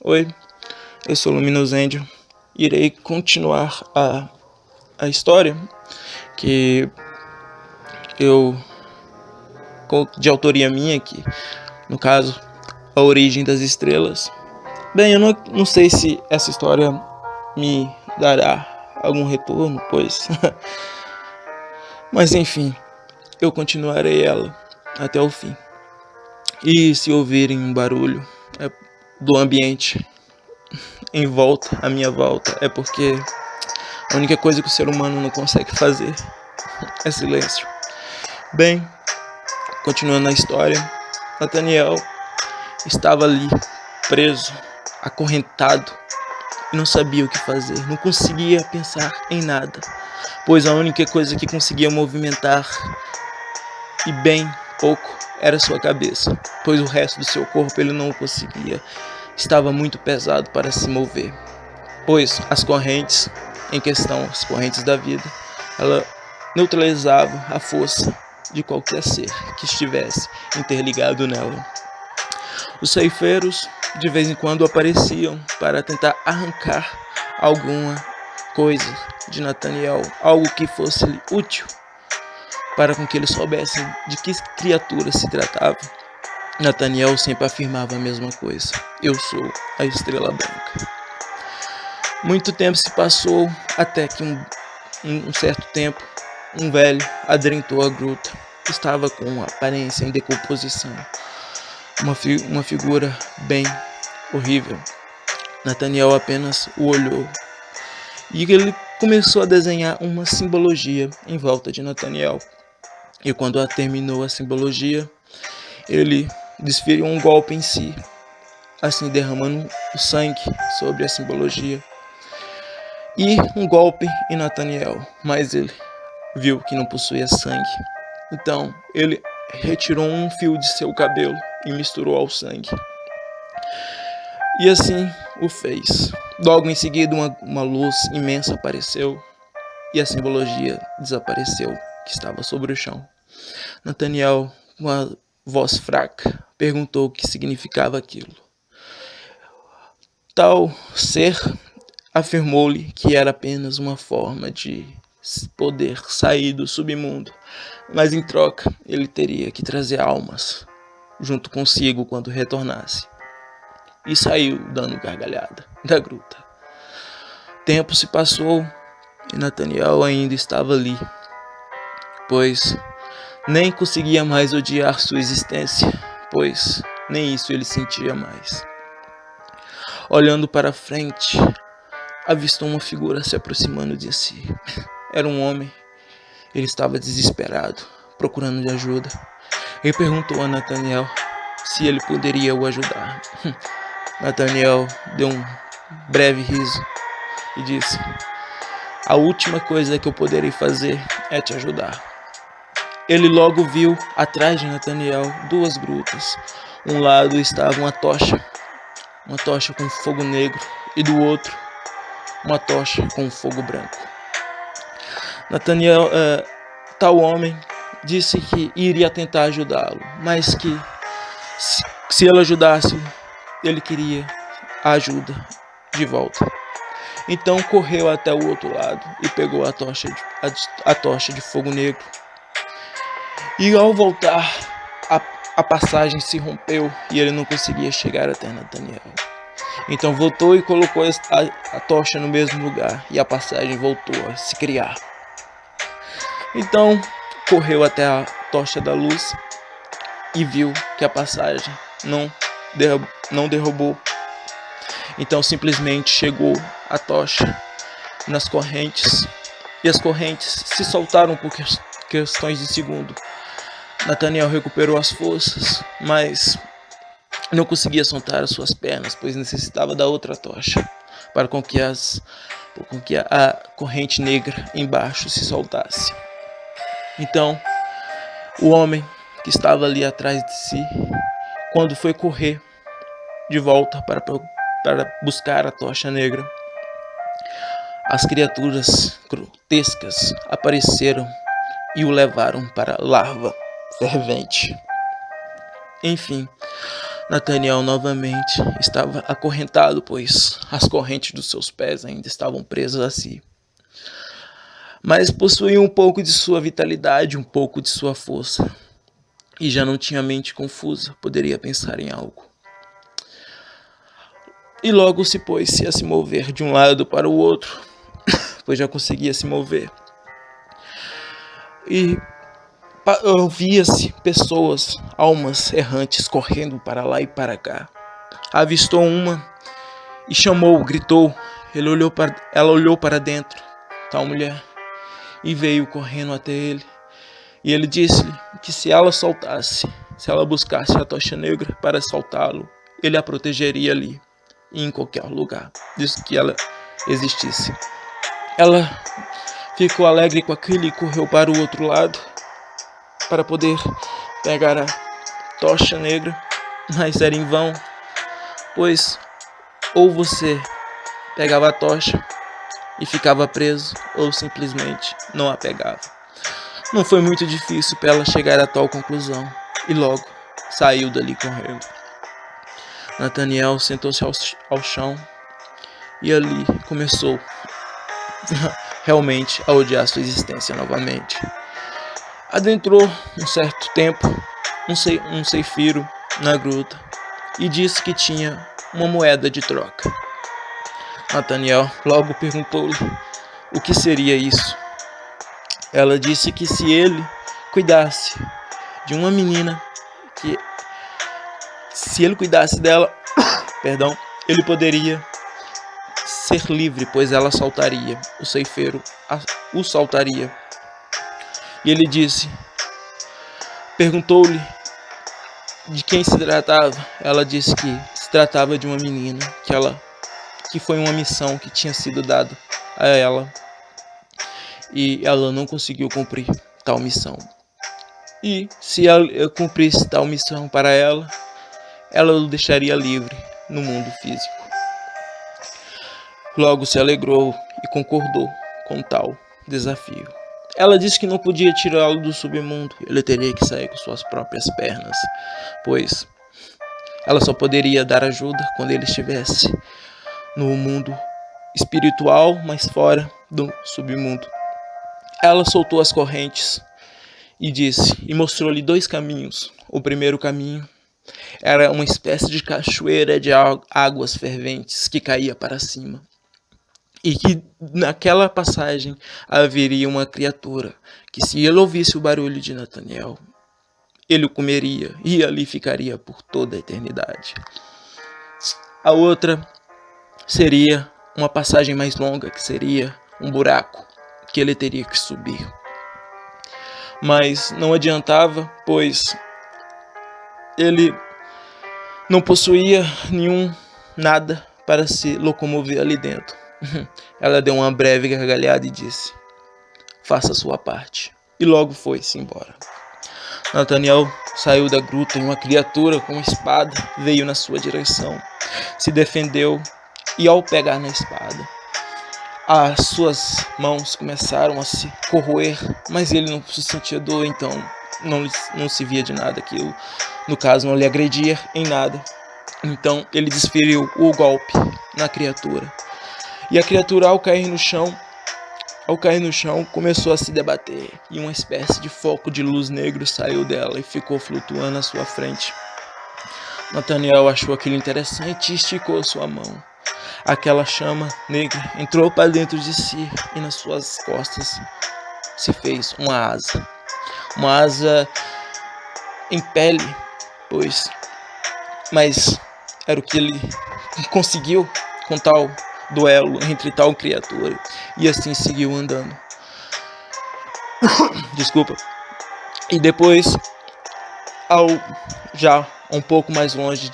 Oi, eu sou Luminous Angel. Irei continuar a história que eu de autoria minha aqui, no caso, A Origem das Estrelas. Bem, eu não sei se essa história me dará algum retorno, pois mas enfim, eu continuarei ela até o fim. E se ouvirem um barulho do ambiente em volta, à minha volta, é porque a única coisa que o ser humano não consegue fazer é silêncio. Bem, continuando a história, Nathaniel estava ali, preso, acorrentado, e não sabia o que fazer, não conseguia pensar em nada, pois a única coisa que conseguia movimentar, e bem pouco, era sua cabeça, pois o resto do seu corpo ele não conseguia, estava muito pesado para se mover, pois as correntes em questão, as correntes da vida, ela neutralizava a força de qualquer ser que estivesse interligado nela. Os ceifeiros de vez em quando apareciam para tentar arrancar alguma coisa de Nathaniel, algo que fosse útil para com que eles soubessem de que criatura se tratava. Nathaniel sempre afirmava a mesma coisa: eu sou a Estrela Branca. Muito tempo se passou até que um certo tempo um velho adentrou a gruta. Estava com aparência em decomposição, uma figura bem horrível. Nathaniel apenas o olhou e ele começou a desenhar uma simbologia em volta de Nathaniel. E quando terminou a simbologia, ele desferiu um golpe em si, assim derramando o sangue sobre a simbologia. E um golpe em Nathaniel, mas ele viu que não possuía sangue. Então ele retirou um fio de seu cabelo e misturou ao sangue. E assim o fez. Logo em seguida uma luz imensa apareceu e a simbologia desapareceu, que estava sobre o chão. Nathaniel, com uma voz fraca, perguntou o que significava aquilo. Tal ser afirmou-lhe que era apenas uma forma de poder sair do submundo, mas em troca ele teria que trazer almas junto consigo quando retornasse. E saiu dando gargalhada da gruta. Tempo se passou e Nathaniel ainda estava ali, pois nem conseguia mais odiar sua existência, pois nem isso ele sentia mais. Olhando para frente, avistou uma figura se aproximando de si. Era um homem. Ele estava desesperado, procurando de ajuda. Ele perguntou a Nathaniel se ele poderia o ajudar. Nathaniel deu um breve riso e disse: a última coisa que eu poderei fazer é te ajudar. Ele logo viu atrás de Nathaniel duas grutas. Um lado estava uma tocha com fogo negro, e do outro uma tocha com fogo branco. Nathaniel, tal homem, disse que iria tentar ajudá-lo, mas que se ele ajudasse, ele queria a ajuda de volta. Então correu até o outro lado e pegou a tocha de fogo negro. E ao voltar, a passagem se rompeu e ele não conseguia chegar até Nathaniel. Então voltou e colocou a tocha no mesmo lugar e a passagem voltou a se criar. Então correu até a tocha da luz e viu que a passagem não derrubou. Então simplesmente chegou a tocha nas correntes e as correntes se soltaram por questões de segundo. Nathaniel recuperou as forças, mas não conseguia soltar as suas pernas, pois necessitava da outra tocha para com que a corrente negra embaixo se soltasse. Então, o homem que estava ali atrás de si, quando foi correr de volta para buscar a tocha negra, as criaturas grotescas apareceram e o levaram para a larva fervente. Enfim, Nathaniel novamente estava acorrentado, pois as correntes dos seus pés ainda estavam presas a si. Mas possuía um pouco de sua vitalidade, um pouco de sua força. E já não tinha mente confusa, poderia pensar em algo. E logo se pôs a se mover de um lado para o outro, pois já conseguia se mover. E ouvia-se pessoas, almas errantes, correndo para lá e para cá. Avistou uma e chamou, gritou. Ela olhou para dentro, tal mulher, e veio correndo até ele. E ele disse-lhe que se ela buscasse a tocha negra para soltá-lo, ele a protegeria ali e em qualquer lugar, desde que ela existisse. Ela ficou alegre com aquilo e correu para o outro lado para poder pegar a tocha negra, mas era em vão, pois ou você pegava a tocha e ficava preso, ou simplesmente não a pegava. Não foi muito difícil para ela chegar a tal conclusão, e logo saiu dali correndo. Nathaniel sentou-se ao chão e ali começou realmente a odiar sua existência novamente. Adentrou um certo tempo um ceifeiro na gruta e disse que tinha uma moeda de troca. Nathaniel logo perguntou-lhe o que seria isso. Ela disse que se ele cuidasse de uma menina, que se ele cuidasse dela, ele poderia ser livre, pois ela saltaria, o ceifeiro o saltaria. E ele perguntou-lhe de quem se tratava. Ela disse que se tratava de uma menina, que foi uma missão que tinha sido dada a ela, e ela não conseguiu cumprir tal missão. E se ela cumprisse tal missão para ela o deixaria livre no mundo físico. Logo se alegrou e concordou com tal desafio. Ela disse que não podia tirá-lo do submundo, ele teria que sair com suas próprias pernas, pois ela só poderia dar ajuda quando ele estivesse no mundo espiritual, mas fora do submundo. Ela soltou as correntes e mostrou-lhe 2 caminhos. O primeiro caminho era uma espécie de cachoeira de águas ferventes que caía para cima. E que naquela passagem haveria uma criatura que, se ele ouvisse o barulho de Nathaniel, ele o comeria e ali ficaria por toda a eternidade. A outra seria uma passagem mais longa, que seria um buraco que ele teria que subir. Mas não adiantava, pois ele não possuía nada para se locomover ali dentro. Ela deu uma breve gargalhada e disse: faça a sua parte. E logo foi-se embora. Nathaniel saiu da gruta e uma criatura com uma espada veio na sua direção. Se defendeu e, ao pegar na espada, as suas mãos começaram a se corroer, mas ele não sentia dor, então não se via de nada aquilo. No caso, não lhe agredia em nada. Então ele desferiu o golpe na criatura. E a criatura, ao cair no chão, começou a se debater. E uma espécie de foco de luz negro saiu dela e ficou flutuando à sua frente. Nathaniel achou aquilo interessante e esticou sua mão. Aquela chama negra entrou para dentro de si e nas suas costas se fez uma asa. Uma asa em pele, mas era o que ele conseguiu com tal duelo entre tal criatura, e assim seguiu andando. Desculpa. E depois, já um pouco mais longe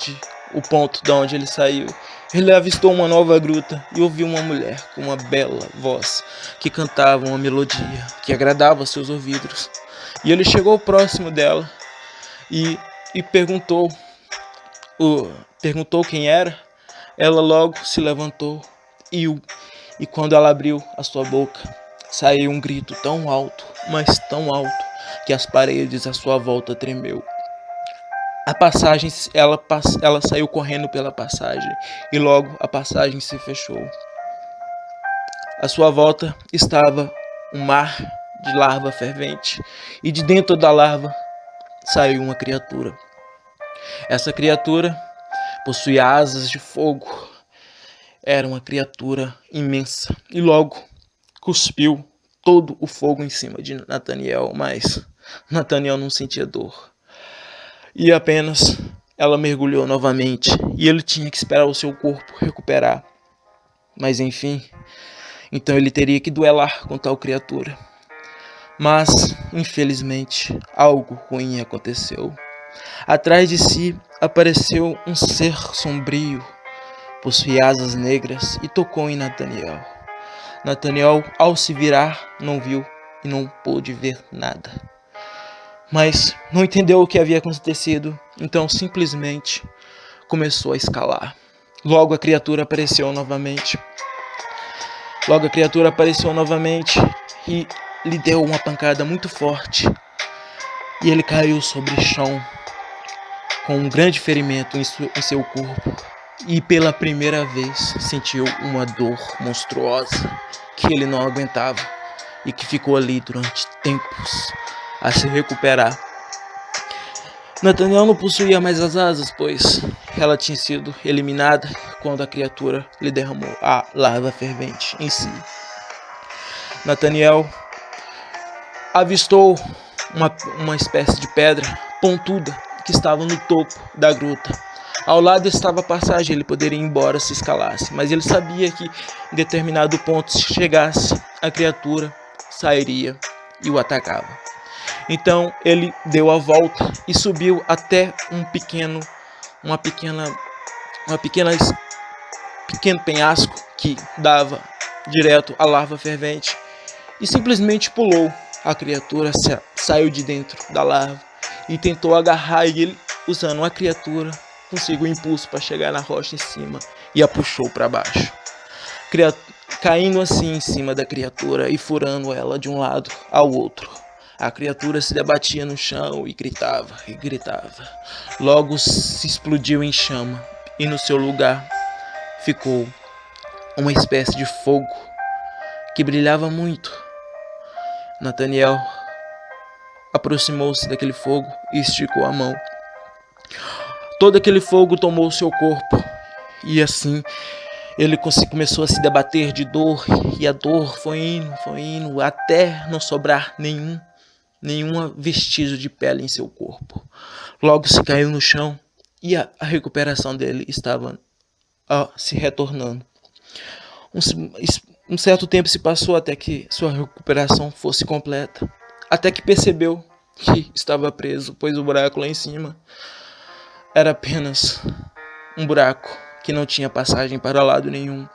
o ponto de onde ele saiu, ele avistou uma nova gruta e ouviu uma mulher com uma bela voz que cantava uma melodia que agradava seus ouvidos. E ele chegou próximo dela e perguntou quem era. Ela logo se levantou e quando ela abriu a sua boca, saiu um grito tão alto, mas tão alto, que as paredes à sua volta tremeu. A passagem, ela saiu correndo pela passagem e logo a passagem se fechou. À sua volta estava um mar de larva fervente e de dentro da larva saiu uma criatura. Essa criatura possuía asas de fogo. Era uma criatura imensa e logo cuspiu todo o fogo em cima de Nathaniel, mas Nathaniel não sentia dor. E apenas ela mergulhou novamente e ele tinha que esperar o seu corpo recuperar. Mas enfim, então ele teria que duelar com tal criatura. Mas, infelizmente, algo ruim aconteceu. Atrás de si apareceu um ser sombrio, possuía asas negras e tocou em Nathaniel. Nathaniel, ao se virar, não viu e não pôde ver nada. Mas não entendeu o que havia acontecido, então simplesmente começou a escalar. Logo a criatura apareceu novamente. E lhe deu uma pancada muito forte. E ele caiu sobre o chão, com um grande ferimento em seu corpo. E pela primeira vez sentiu uma dor monstruosa que ele não aguentava e que ficou ali durante tempos a se recuperar. Nathaniel não possuía mais as asas, pois ela tinha sido eliminada quando a criatura lhe derramou a larva fervente em si. Nathaniel avistou uma espécie de pedra pontuda que estava no topo da gruta. Ao lado estava a passagem, ele poderia ir embora se escalasse, mas ele sabia que em determinado ponto, se chegasse, a criatura sairia e o atacava. Então ele deu a volta e subiu até um pequeno penhasco que dava direto à larva fervente e simplesmente pulou. A criatura saiu de dentro da larva e tentou agarrar e ele, usando a criatura, conseguiu impulso para chegar na rocha em cima e a puxou para baixo, caindo assim em cima da criatura e furando ela de um lado ao outro. A criatura se debatia no chão e gritava e gritava. Logo se explodiu em chama e no seu lugar ficou uma espécie de fogo que brilhava muito. Nathaniel aproximou-se daquele fogo e esticou a mão. Todo aquele fogo tomou seu corpo e assim ele começou a se debater de dor e a dor foi indo até não sobrar nenhum vestígio de pele em seu corpo. Logo se caiu no chão e a recuperação dele estava se retornando. Um certo tempo se passou até que sua recuperação fosse completa, até que percebeu que estava preso, pois o buraco lá em cima era apenas um buraco que não tinha passagem para lado nenhum.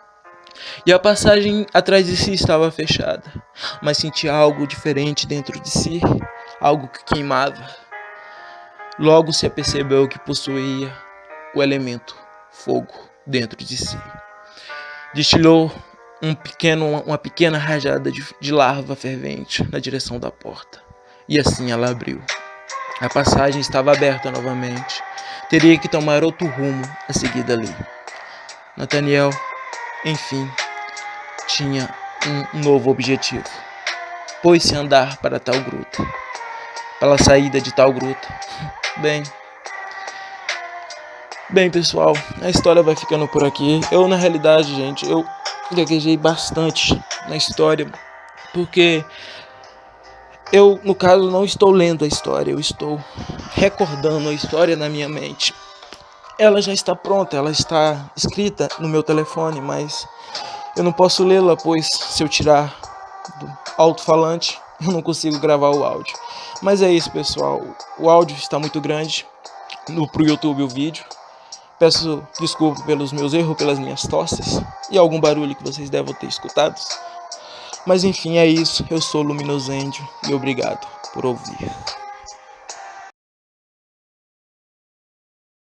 E a passagem atrás de si estava fechada, mas sentia algo diferente dentro de si, algo que queimava. Logo se apercebeu que possuía o elemento fogo dentro de si. Destilou uma pequena rajada de larva fervente na direção da porta, e assim ela abriu. A passagem estava aberta novamente. Teria que tomar outro rumo a seguir dali. Nathaniel, enfim, tinha um novo objetivo. Pôs-se a andar para tal gruta, pela saída de tal gruta. Bem, pessoal, a história vai ficando por aqui. Na realidade, gente, eu gaguejei bastante na história, porque eu, no caso, não estou lendo a história, eu estou recordando a história na minha mente. Ela já está pronta, ela está escrita no meu telefone, mas eu não posso lê-la, pois se eu tirar do alto-falante, eu não consigo gravar o áudio. Mas é isso, pessoal. O áudio está muito grande pro YouTube, o vídeo. Peço desculpa pelos meus erros, pelas minhas tosses e algum barulho que vocês devem ter escutado. Mas enfim, é isso. Eu sou Luminoso Índio e obrigado por ouvir.